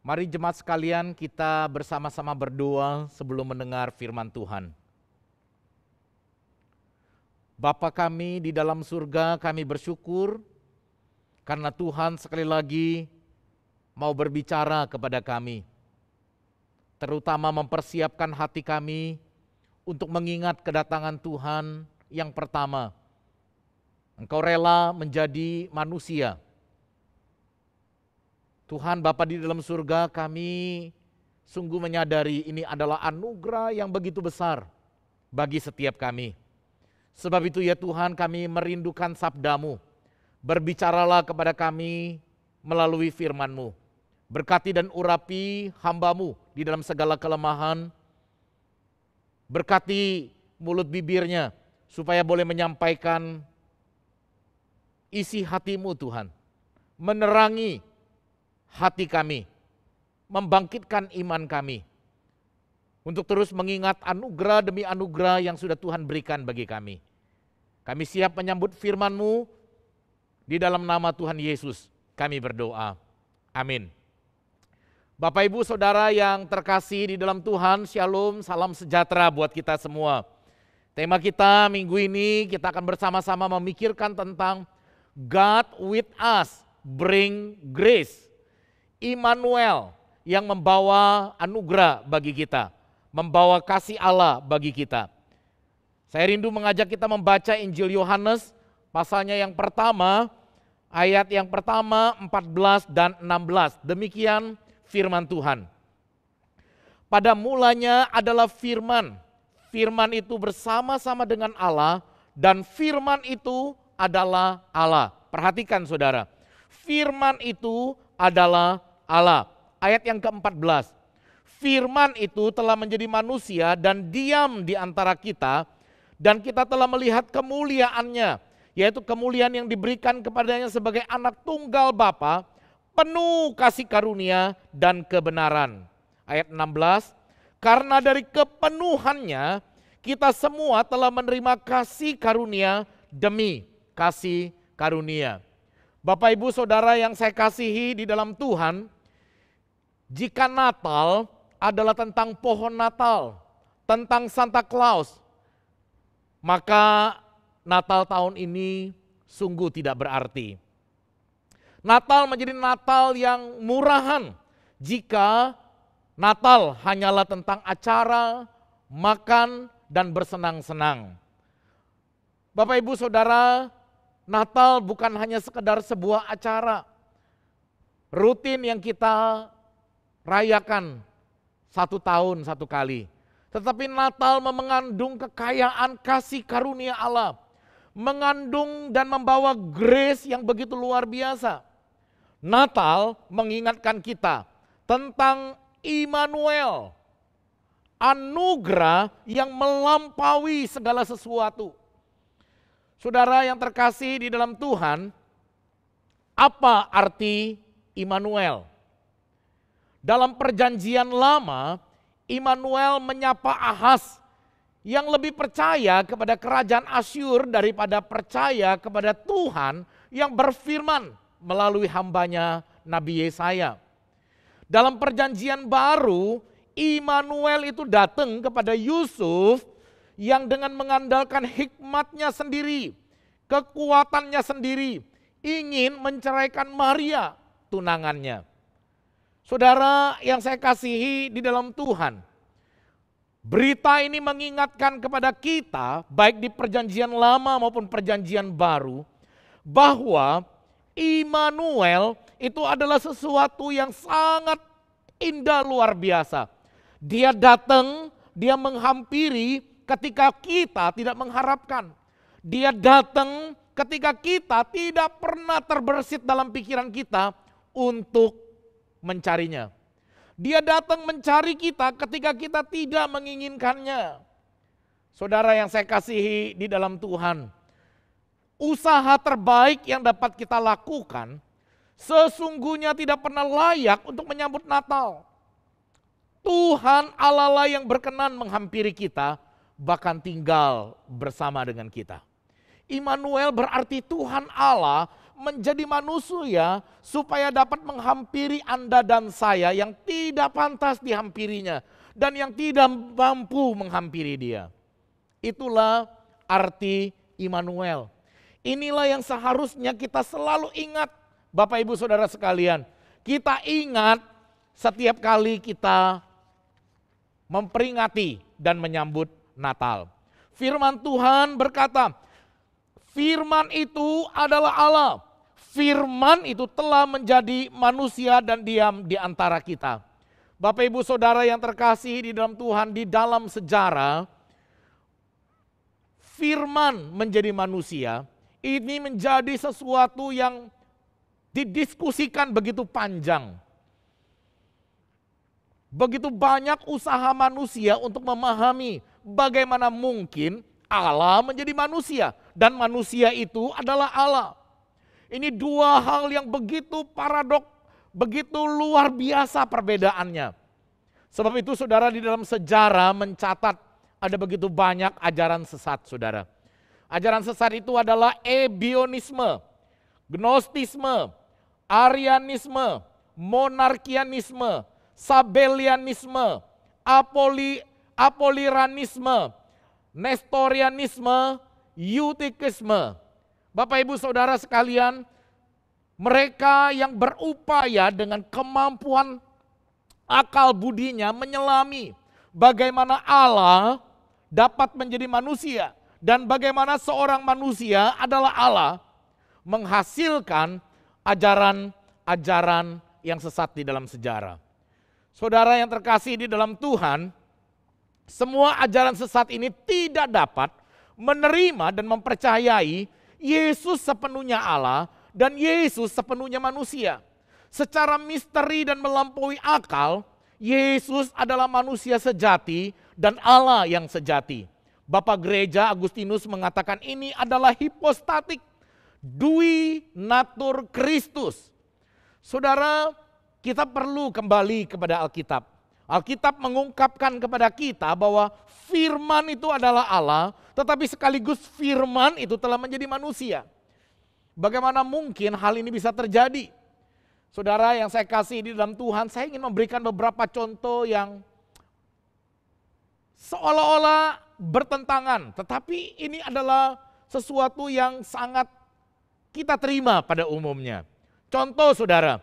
Mari jemaat sekalian kita bersama-sama berdoa sebelum mendengar firman Tuhan. Bapa kami di dalam surga, kami bersyukur karena Tuhan sekali lagi mau berbicara kepada kami. Terutama mempersiapkan hati kami untuk mengingat kedatangan Tuhan yang pertama. Engkau rela menjadi manusia. Tuhan Bapa di dalam surga, kami sungguh menyadari ini adalah anugerah yang begitu besar bagi setiap kami. Sebab itu ya Tuhan, kami merindukan sabda-Mu. Berbicaralah kepada kami melalui firman-Mu. Berkati dan urapi hamba-Mu di dalam segala kelemahan. Berkati mulut bibirnya supaya boleh menyampaikan isi hati-Mu Tuhan. Menerangi hati kami, membangkitkan iman kami untuk terus mengingat anugerah demi anugerah yang sudah Tuhan berikan bagi kami. Kami siap menyambut firman-Mu di dalam nama Tuhan Yesus kami berdoa. Amin. Bapak Ibu Saudara yang terkasih di dalam Tuhan, Shalom, salam sejahtera buat kita semua. Tema kita minggu ini kita akan bersama-sama memikirkan tentang God with us, bring grace. Immanuel yang membawa anugerah bagi kita, membawa kasih Allah bagi kita. Saya rindu mengajak kita membaca Injil Yohanes pasalnya yang pertama, ayat yang pertama 14 dan 16. Demikian firman Tuhan. Pada mulanya adalah firman. Firman itu bersama-sama dengan Allah dan firman itu adalah Allah. Perhatikan saudara, firman itu adalah Allah. Ayat yang ke-14. Firman itu telah menjadi manusia dan diam di antara kita, dan kita telah melihat kemuliaannya, yaitu kemuliaan yang diberikan kepadanya sebagai anak tunggal Bapa, penuh kasih karunia dan kebenaran. Ayat 16. Karena dari kepenuhannya kita semua telah menerima kasih karunia demi kasih karunia. Bapak Ibu Saudara yang saya kasihi di dalam Tuhan, jika Natal adalah tentang pohon Natal, tentang Santa Claus, maka Natal tahun ini sungguh tidak berarti. Natal menjadi Natal yang murahan jika Natal hanyalah tentang acara, makan, dan bersenang-senang. Bapak Ibu Saudara, Natal bukan hanya sekedar sebuah acara rutin yang kita rayakan 1 tahun 1 kali. Tetapi Natal mengandung kekayaan kasih karunia Allah. Mengandung dan membawa grace yang begitu luar biasa. Natal mengingatkan kita tentang Immanuel. Anugerah yang melampaui segala sesuatu. Saudara yang terkasih di dalam Tuhan, apa arti Immanuel? Dalam perjanjian lama, Immanuel menyapa Ahaz yang lebih percaya kepada kerajaan Asyur daripada percaya kepada Tuhan yang berfirman melalui hambanya Nabi Yesaya. Dalam perjanjian baru, Immanuel itu datang kepada Yusuf yang dengan mengandalkan hikmatnya sendiri, kekuatannya sendiri, ingin menceraikan Maria, tunangannya. Saudara yang saya kasihi di dalam Tuhan, berita ini mengingatkan kepada kita, baik di perjanjian lama maupun perjanjian baru, bahwa Immanuel itu adalah sesuatu yang sangat indah luar biasa. Dia datang, dia menghampiri ketika kita tidak mengharapkan. Dia datang ketika kita tidak pernah terbersit dalam pikiran kita untuk mencarinya. Dia datang mencari kita ketika kita tidak menginginkannya. Saudara yang saya kasihi di dalam Tuhan, usaha terbaik yang dapat kita lakukan sesungguhnya tidak pernah layak untuk menyambut Natal. Tuhan Allah lah yang berkenan menghampiri kita, bahkan tinggal bersama dengan kita. Immanuel berarti Tuhan Allah menjadi manusia supaya dapat menghampiri Anda dan saya yang tidak pantas dihampirinya dan yang tidak mampu menghampiri Dia. Itulah arti Immanuel. Inilah yang seharusnya kita selalu ingat, Bapak Ibu Saudara sekalian. Kita ingat setiap kali kita memperingati dan menyambut Natal. Firman Tuhan berkata, firman itu adalah Allah. Firman itu telah menjadi manusia dan diam di antara kita. Bapak Ibu Saudara yang terkasih di dalam Tuhan, di dalam sejarah, firman menjadi manusia, ini menjadi sesuatu yang didiskusikan begitu panjang. Begitu banyak usaha manusia untuk memahami bagaimana mungkin Allah menjadi manusia dan manusia itu adalah Allah. Ini dua hal yang begitu paradok, begitu luar biasa perbedaannya. Sebab itu saudara, di dalam sejarah mencatat ada begitu banyak ajaran sesat, saudara. Ajaran sesat itu adalah ebionisme, gnostisme, arianisme, monarkianisme, sabelianisme, apoliranisme, nestorianisme, eutikisme. Bapak Ibu Saudara sekalian, mereka yang berupaya dengan kemampuan akal budinya menyelami bagaimana Allah dapat menjadi manusia dan bagaimana seorang manusia adalah Allah, menghasilkan ajaran-ajaran yang sesat di dalam sejarah. Saudara yang terkasih di dalam Tuhan, semua ajaran sesat ini tidak dapat menerima dan mempercayai Yesus sepenuhnya Allah dan Yesus sepenuhnya manusia. Secara misteri dan melampaui akal, Yesus adalah manusia sejati dan Allah yang sejati. Bapak Gereja Agustinus mengatakan ini adalah hipostatik, dui natur Kristus. Saudara, kita perlu kembali kepada Alkitab. Alkitab mengungkapkan kepada kita bahwa firman itu adalah Allah, tetapi sekaligus firman itu telah menjadi manusia. Bagaimana mungkin hal ini bisa terjadi? Saudara yang saya kasih di dalam Tuhan, saya ingin memberikan beberapa contoh yang seolah-olah bertentangan, tetapi ini adalah sesuatu yang sangat kita terima pada umumnya. Contoh saudara,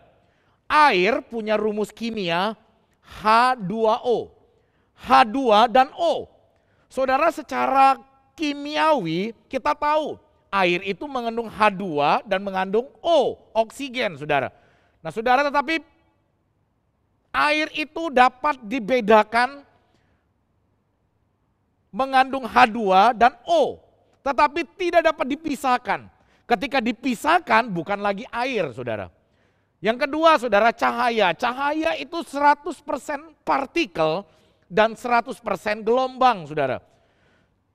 air punya rumus kimia H2O. H2 dan O. Saudara, secara kimiawi kita tahu air itu mengandung H2 dan mengandung O, oksigen saudara. Nah saudara, tetapi air itu dapat dibedakan mengandung H2 dan O. Tetapi tidak dapat dipisahkan. Ketika dipisahkan bukan lagi air saudara. Yang kedua saudara, cahaya. Cahaya itu 100% partikel dan 100% gelombang saudara.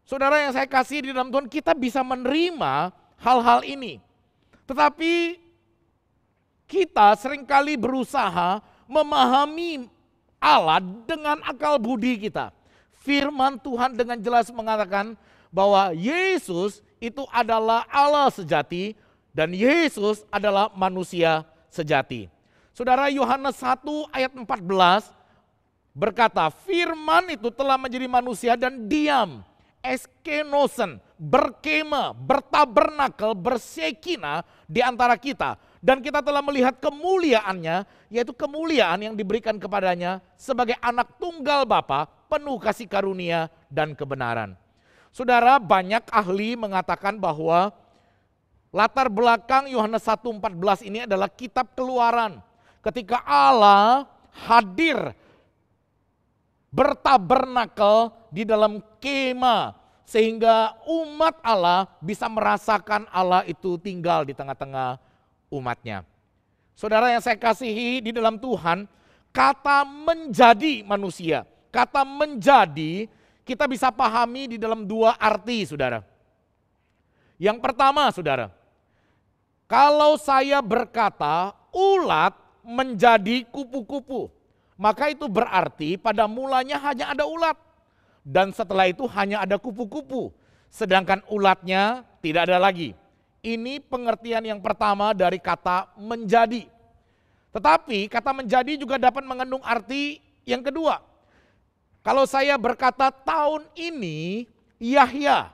Saudara yang saya kasih di dalam Tuhan, kita bisa menerima hal-hal ini. Tetapi kita seringkali berusaha memahami Allah dengan akal budi kita. Firman Tuhan dengan jelas mengatakan bahwa Yesus itu adalah Allah sejati dan Yesus adalah manusia sejati. Saudara, Yohanes 1 ayat 14 berkata, firman itu telah menjadi manusia dan diam, eskenosen, berkema, bertabernakel, bersekina di antara kita. Dan kita telah melihat kemuliaannya, yaitu kemuliaan yang diberikan kepadanya sebagai anak tunggal Bapa, penuh kasih karunia dan kebenaran. Saudara, banyak ahli mengatakan bahwa latar belakang Yohanes 1:14 ini adalah kitab Keluaran. Ketika Allah hadir bertabernakel di dalam kema, sehingga umat Allah bisa merasakan Allah itu tinggal di tengah-tengah umatnya. Saudara yang saya kasihi di dalam Tuhan, kata menjadi manusia, kata menjadi kita bisa pahami di dalam dua arti saudara. Yang pertama saudara, kalau saya berkata ulat menjadi kupu-kupu, maka itu berarti pada mulanya hanya ada ulat. Dan setelah itu hanya ada kupu-kupu. Sedangkan ulatnya tidak ada lagi. Ini pengertian yang pertama dari kata menjadi. Tetapi kata menjadi juga dapat mengandung arti yang kedua. Kalau saya berkata tahun ini Yahya,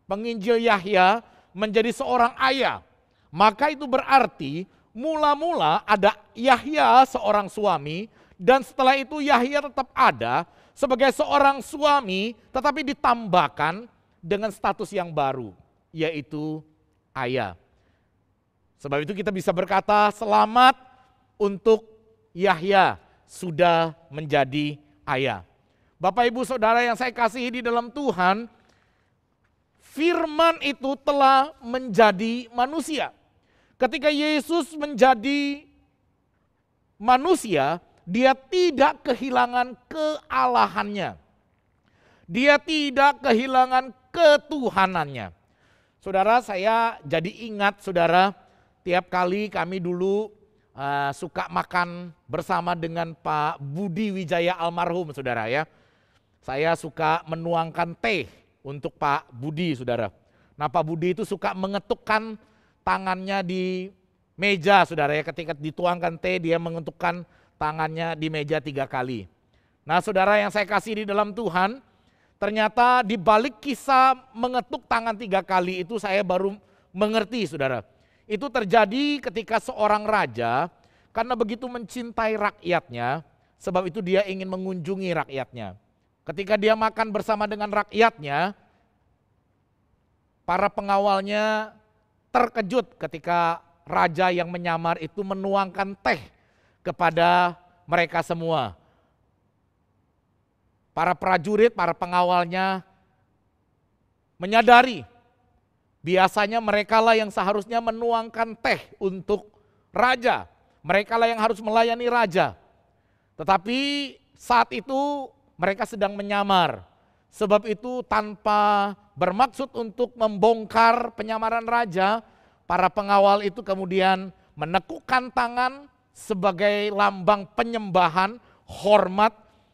penginjil Yahya menjadi seorang ayah, maka itu berarti mula-mula ada Yahya seorang suami, dan setelah itu Yahya tetap ada sebagai seorang suami, tetapi ditambahkan dengan status yang baru, yaitu ayah. Sebab itu kita bisa berkata selamat untuk Yahya sudah menjadi ayah. Bapak ibu saudara yang saya kasihi di dalam Tuhan, firman itu telah menjadi manusia. Ketika Yesus menjadi manusia, dia tidak kehilangan kealahannya. Dia tidak kehilangan ketuhanannya. Saudara, saya jadi ingat saudara, tiap kali kami dulu suka makan bersama dengan Pak Budi Wijaya almarhum saudara ya. Saya suka menuangkan teh untuk Pak Budi saudara. Nah Pak Budi itu suka mengetukkan tangannya di meja saudara ya. Ketika dituangkan teh dia mengetukkan tangannya di meja 3 kali. Nah saudara yang saya kasih di dalam Tuhan, ternyata di balik kisah mengetuk tangan 3 kali itu saya baru mengerti saudara. Itu terjadi ketika seorang raja karena begitu mencintai rakyatnya, sebab itu dia ingin mengunjungi rakyatnya. Ketika dia makan bersama dengan rakyatnya, para pengawalnya terkejut ketika raja yang menyamar itu menuangkan teh kepada mereka semua. Para prajurit, para pengawalnya menyadari biasanya merekalah yang seharusnya menuangkan teh untuk raja. Merekalah yang harus melayani raja. Tetapi saat itu mereka sedang menyamar. Sebab itu tanpa bermaksud untuk membongkar penyamaran raja, para pengawal itu kemudian menekukkan tangan sebagai lambang penyembahan, hormat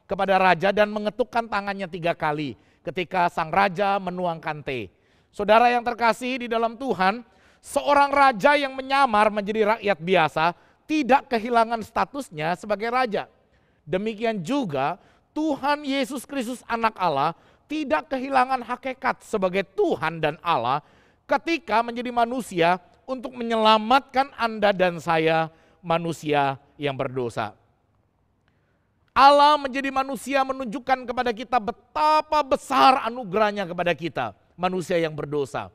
kepada raja dan mengetukkan tangannya 3 kali ketika sang raja menuangkan teh. Saudara yang terkasih di dalam Tuhan, seorang raja yang menyamar menjadi rakyat biasa tidak kehilangan statusnya sebagai raja. Demikian juga Tuhan Yesus Kristus anak Allah tidak kehilangan hakikat sebagai Tuhan dan Allah ketika menjadi manusia untuk menyelamatkan Anda dan saya manusia yang berdosa. Allah menjadi manusia menunjukkan kepada kita betapa besar anugerahnya kepada kita, manusia yang berdosa.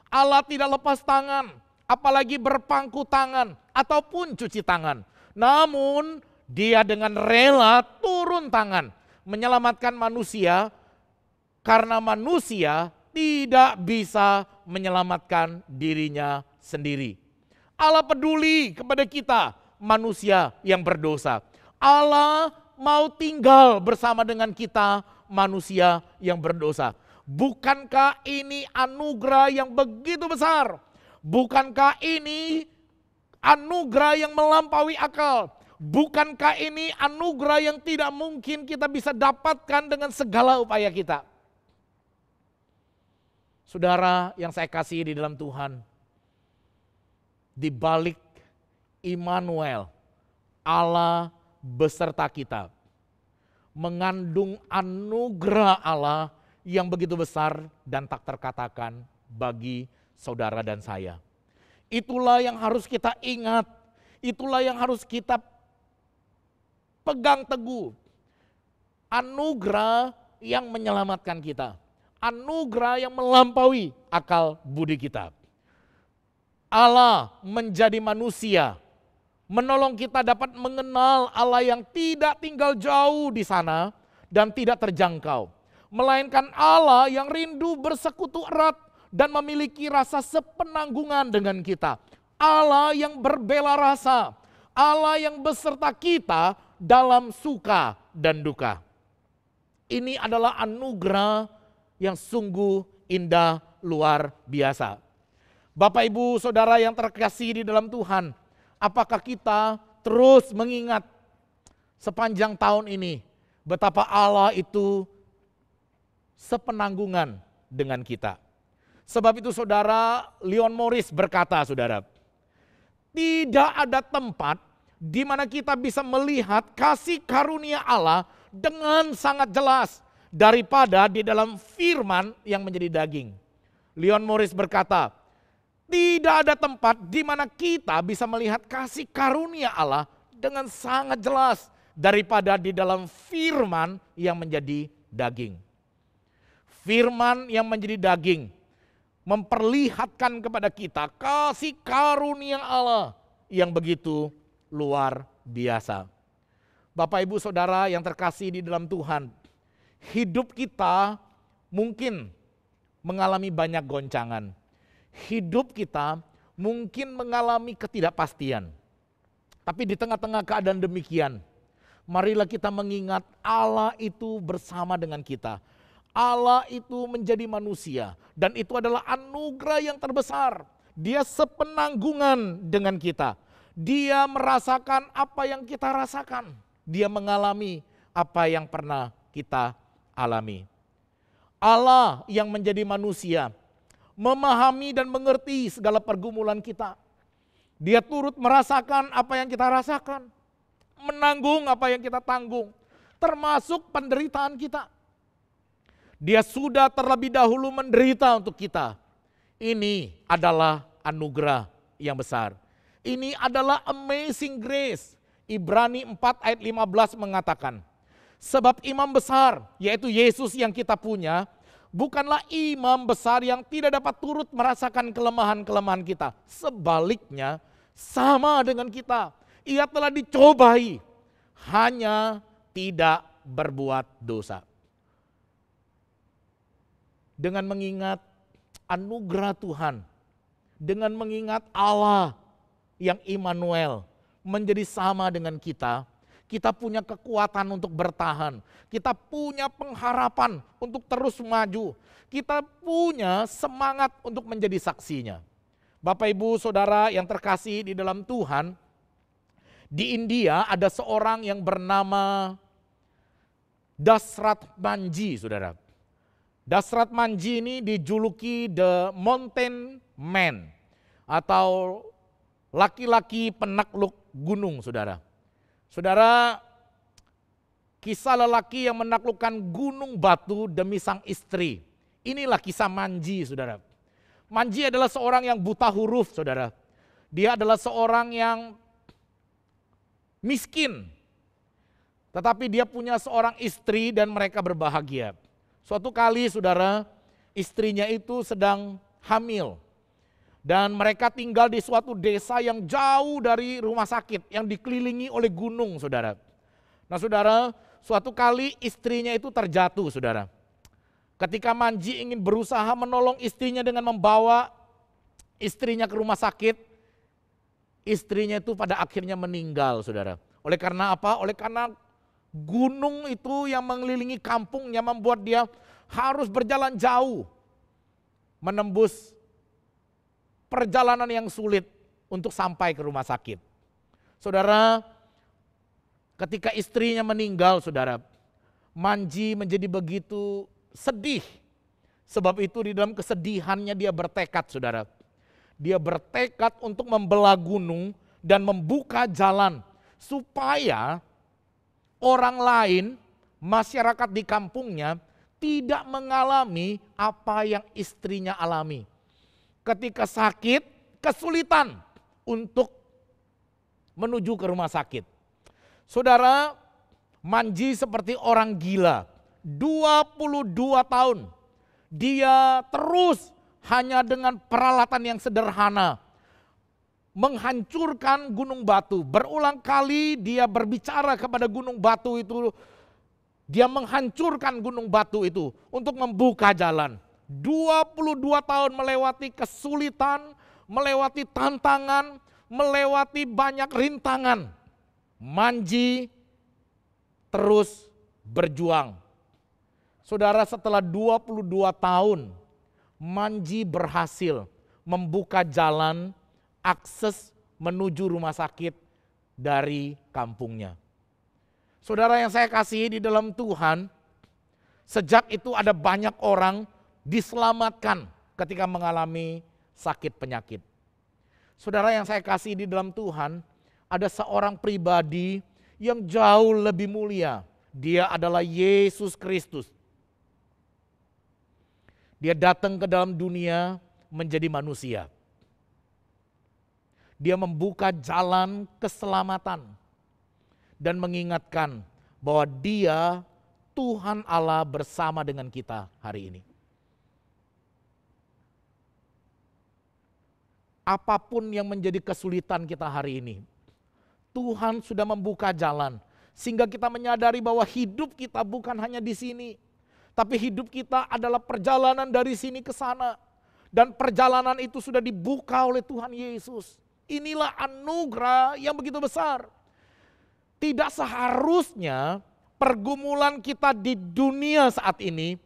Allah tidak lepas tangan, apalagi berpangku tangan ataupun cuci tangan. Namun dia dengan rela turun tangan menyelamatkan manusia karena manusia tidak bisa menyelamatkan dirinya sendiri. Allah peduli kepada kita manusia yang berdosa. Allah mau tinggal bersama dengan kita manusia yang berdosa. Bukankah ini anugerah yang begitu besar? Bukankah ini anugerah yang melampaui akal? Bukankah ini anugerah yang tidak mungkin kita bisa dapatkan dengan segala upaya kita? Saudara yang saya kasih di dalam Tuhan, di balik Immanuel, Allah beserta kita, mengandung anugerah Allah yang begitu besar dan tak terkatakan bagi saudara dan saya. Itulah yang harus kita ingat, itulah yang harus kita pegang teguh. Anugerah yang menyelamatkan kita, anugerah yang melampaui akal budi kita. Allah menjadi manusia, menolong kita dapat mengenal Allah yang tidak tinggal jauh di sana dan tidak terjangkau. Melainkan Allah yang rindu bersekutu erat dan memiliki rasa sepenanggungan dengan kita. Allah yang berbela rasa, Allah yang beserta kita dalam suka dan duka. Ini adalah anugerah yang sungguh indah luar biasa. Bapak ibu saudara yang terkasih di dalam Tuhan, apakah kita terus mengingat sepanjang tahun ini betapa Allah itu sepenanggungan dengan kita. Sebab itu saudara, Leon Morris berkata saudara, tidak ada tempat di mana kita bisa melihat kasih karunia Allah dengan sangat jelas daripada di dalam firman yang menjadi daging. Leon Morris berkata, tidak ada tempat di mana kita bisa melihat kasih karunia Allah dengan sangat jelas daripada di dalam firman yang menjadi daging. Firman yang menjadi daging memperlihatkan kepada kita kasih karunia Allah yang begitu luar biasa. Bapak Ibu Saudara yang terkasih di dalam Tuhan, hidup kita mungkin mengalami banyak goncangan. Hidup kita mungkin mengalami ketidakpastian. Tapi di tengah-tengah keadaan demikian, marilah kita mengingat Allah itu bersama dengan kita. Allah itu menjadi manusia dan itu adalah anugerah yang terbesar. Dia sepenanggungan dengan kita. Dia merasakan apa yang kita rasakan. Dia mengalami apa yang pernah kita alami. Allah yang menjadi manusia memahami dan mengerti segala pergumulan kita. Dia turut merasakan apa yang kita rasakan, menanggung apa yang kita tanggung, termasuk penderitaan kita. Dia sudah terlebih dahulu menderita untuk kita. Ini adalah anugerah yang besar. Ini adalah amazing grace. Ibrani 4 ayat 15 mengatakan, sebab imam besar, yaitu Yesus yang kita punya, bukanlah imam besar yang tidak dapat turut merasakan kelemahan-kelemahan kita. Sebaliknya, sama dengan kita. Ia telah dicobai, hanya tidak berbuat dosa. Dengan mengingat anugerah Tuhan, dengan mengingat Allah yang Immanuel menjadi sama dengan kita punya kekuatan untuk bertahan. Kita punya pengharapan untuk terus maju. Kita punya semangat untuk menjadi saksinya. Bapak Ibu Saudara yang terkasih di dalam Tuhan, di India ada seorang yang bernama Dashrath Manjhi, saudara. Dashrath Manjhi ini dijuluki The Mountain Man atau laki-laki penakluk gunung, saudara. Saudara, kisah lelaki yang menaklukkan gunung batu demi sang istri. Inilah kisah Manjhi, saudara. Manjhi adalah seorang yang buta huruf, saudara. Dia adalah seorang yang miskin. Tetapi dia punya seorang istri dan mereka berbahagia. Suatu kali, saudara, istrinya itu sedang hamil. Dan mereka tinggal di suatu desa yang jauh dari rumah sakit, yang dikelilingi oleh gunung, saudara. Nah saudara, suatu kali istrinya itu terjatuh, saudara. Ketika Manjhi ingin berusaha menolong istrinya dengan membawa istrinya ke rumah sakit, istrinya itu pada akhirnya meninggal, saudara. Oleh karena apa? Oleh karena gunung itu yang mengelilingi kampungnya membuat dia harus berjalan jauh, menembus perjalanan yang sulit untuk sampai ke rumah sakit. Saudara, ketika istrinya meninggal, saudara, Manjhi menjadi begitu sedih. Sebab itu di dalam kesedihannya dia bertekad, saudara. Dia bertekad untuk membelah gunung dan membuka jalan supaya orang lain, masyarakat di kampungnya tidak mengalami apa yang istrinya alami. Ketika sakit, kesulitan untuk menuju ke rumah sakit. Saudara, Manjhi seperti orang gila. 22 tahun. Dia terus hanya dengan peralatan yang sederhana menghancurkan gunung batu. Berulang kali dia berbicara kepada gunung batu itu. Dia menghancurkan gunung batu itu untuk membuka jalan. 22 tahun melewati kesulitan, melewati tantangan, melewati banyak rintangan. Manjhi terus berjuang. Saudara, setelah 22 tahun, Manjhi berhasil membuka jalan akses menuju rumah sakit dari kampungnya. Saudara yang saya kasihi di dalam Tuhan, sejak itu ada banyak orang diselamatkan ketika mengalami sakit penyakit. Saudara yang saya kasih di dalam Tuhan, ada seorang pribadi yang jauh lebih mulia. Dia adalah Yesus Kristus. Dia datang ke dalam dunia menjadi manusia. Dia membuka jalan keselamatan dan mengingatkan bahwa Dia Tuhan Allah bersama dengan kita hari ini. Apapun yang menjadi kesulitan kita hari ini, Tuhan sudah membuka jalan sehingga kita menyadari bahwa hidup kita bukan hanya di sini, tapi hidup kita adalah perjalanan dari sini ke sana. Dan perjalanan itu sudah dibuka oleh Tuhan Yesus. Inilah anugerah yang begitu besar. Tidak seharusnya pergumulan kita di dunia saat ini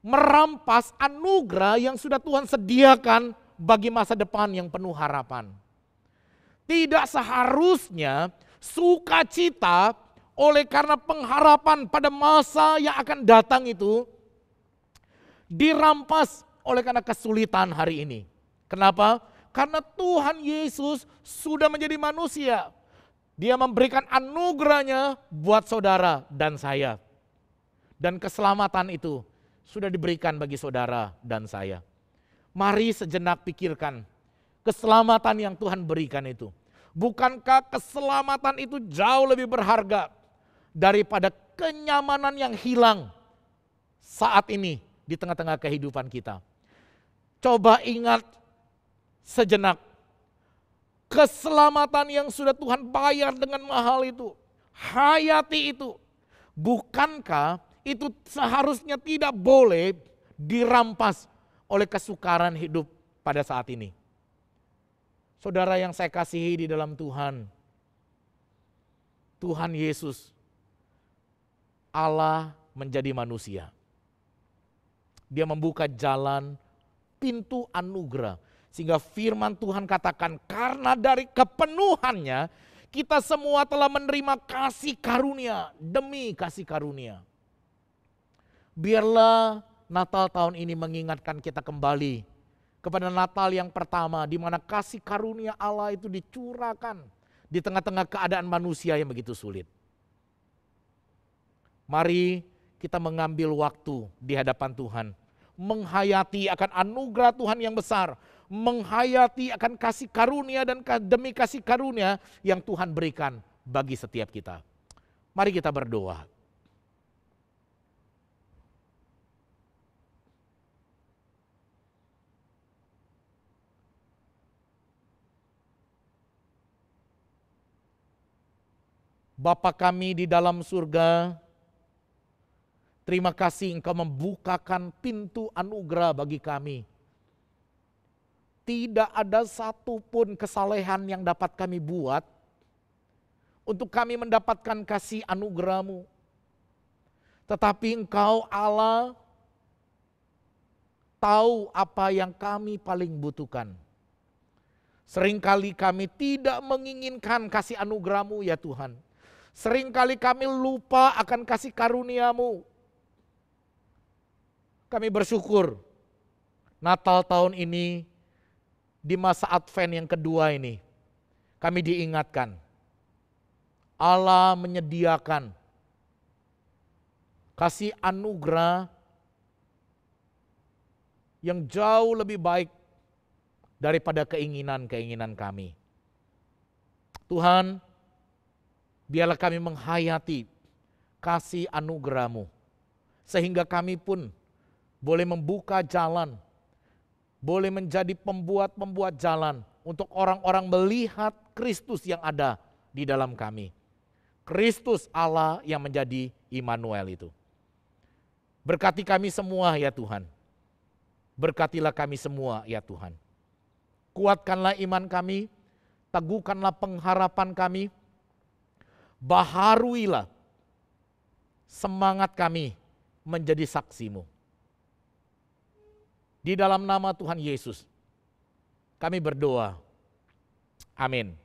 merampas anugerah yang sudah Tuhan sediakan bagi masa depan yang penuh harapan. Tidak seharusnya sukacita oleh karena pengharapan pada masa yang akan datang itu dirampas oleh karena kesulitan hari ini. Kenapa? Karena Tuhan Yesus sudah menjadi manusia. Dia memberikan anugerahnya buat saudara dan saya. Dan keselamatan itu sudah diberikan bagi saudara dan saya. Mari sejenak pikirkan keselamatan yang Tuhan berikan itu. Bukankah keselamatan itu jauh lebih berharga daripada kenyamanan yang hilang saat ini di tengah-tengah kehidupan kita? Coba ingat sejenak keselamatan yang sudah Tuhan bayar dengan mahal itu. Hayati itu. Bukankah itu seharusnya tidak boleh dirampas oleh kesukaran hidup pada saat ini? Saudara yang saya kasihi di dalam Tuhan, Tuhan Yesus, Allah menjadi manusia. Dia membuka jalan, pintu anugerah. Sehingga firman Tuhan katakan, karena dari kepenuhannya, kita semua telah menerima kasih karunia demi kasih karunia. Biarlah Natal tahun ini mengingatkan kita kembali kepada Natal yang pertama, di mana kasih karunia Allah itu dicurahkan di tengah-tengah keadaan manusia yang begitu sulit. Mari kita mengambil waktu di hadapan Tuhan, menghayati akan anugerah Tuhan yang besar, menghayati akan kasih karunia dan demi kasih karunia yang Tuhan berikan bagi setiap kita. Mari kita berdoa. Bapa kami di dalam surga, terima kasih Engkau membukakan pintu anugerah bagi kami. Tidak ada satupun kesalehan yang dapat kami buat untuk kami mendapatkan kasih anugerah-Mu. Tetapi Engkau Allah tahu apa yang kami paling butuhkan. Seringkali kami tidak menginginkan kasih anugerah-Mu ya Tuhan. Seringkali kami lupa akan kasih karunia-Mu. Kami bersyukur Natal tahun ini, di masa Advent yang kedua ini, kami diingatkan Allah menyediakan kasih anugerah yang jauh lebih baik daripada keinginan-keinginan kami. Tuhan, biarlah kami menghayati kasih anugerah-Mu, sehingga kami pun boleh membuka jalan, boleh menjadi pembuat-pembuat jalan untuk orang-orang melihat Kristus yang ada di dalam kami. Kristus Allah yang menjadi Immanuel itu. Berkati kami semua ya Tuhan. Berkatilah kami semua ya Tuhan. Kuatkanlah iman kami, teguhkanlah pengharapan kami, baharuilah semangat kami menjadi saksi-Mu. Di dalam nama Tuhan Yesus, kami berdoa. Amin.